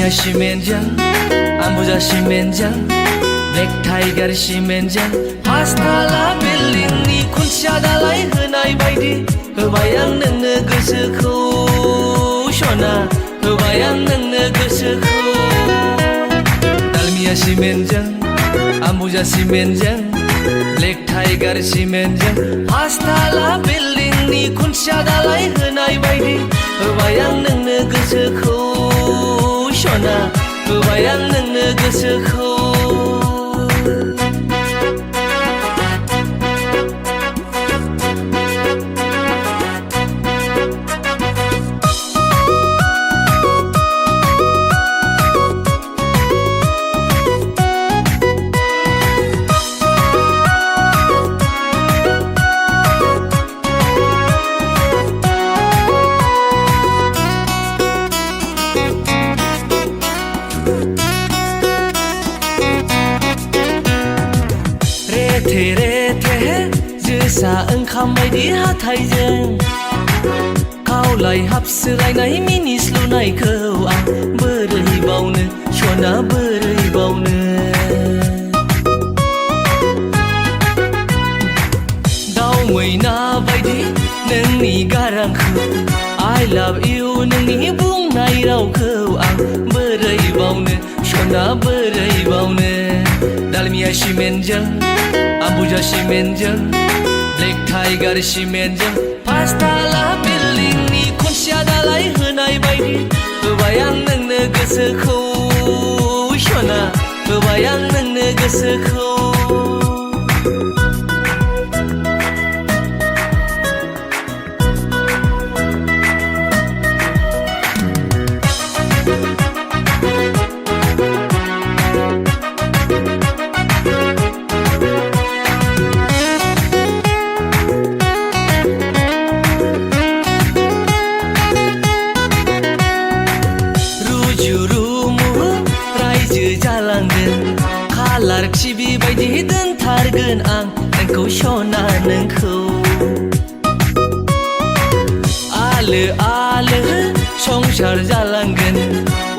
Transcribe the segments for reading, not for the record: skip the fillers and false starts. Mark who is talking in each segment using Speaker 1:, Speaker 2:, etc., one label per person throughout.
Speaker 1: 달미야 시멘장 안부자 시멘장 블랙타이거 시멘장 파스타라 빌링니 콘샤달라이 흔하이 바이디 होबायां नोंनो गोसोखौ सना होबायां नोंनो गोसोखौ 달미야 시멘장 안부자 시멘장 블랙타이거 시멘장 파스타라 빌링니 콘샤달라이 흔하이 바이디 होबायां नोंनो गोसोखौ सना होबायां नोंनो गोसोखौ रेथे जोसा ओंखाम बायदि हाथायजों खावलाय हाबसोलायनाय मिनिस्लुनायखौ आं बोरै बावनो सना बोरै बावनो दाउ मैना बायदि नोंनि गारांखौ I love you नोंनि बुंनाय रावखौ आं बोरै बावनो सना बोरै बावनो 달미야 시멘장 안부자 시멘장 블랙타이거 시멘장 파스타라 빌링니 콘샤달라이 흔하이 바이디 होबायां नोंनो गोसोखौ सना होबायां नोंनो गोसोखौ खालार टिभि बायदि दोनथारगोन आं नोंखौ सना नोंखौ आलो आलो संसार जालांगोन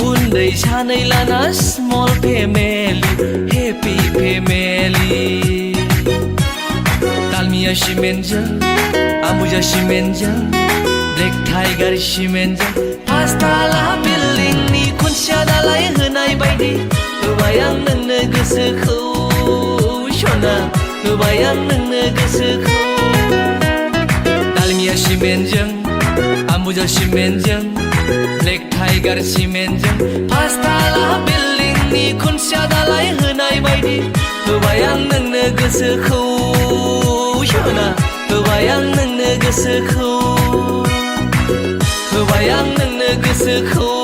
Speaker 1: उन्दै सानै लाना स्मल फेमिलि हेपि फेमिलि 달미야 시멘장 안부자 시멘장 블랙타이거 시멘장 파스타라 빌링니 콘샤달라이 흔하이 바이디 होबायां नोंनो गोसोखौ सना होबायां नोंनो गोसोखौ 달미야 시멘장 안부자 시멘장 블랙타이거 시멘장 파스타라 빌링니 콘샤달라이 흔하이 바이디 होबायां नोंनो गोसोखौ सना होबायां नोंनो गोसोखौ होबायां नोंनो गोसोखौ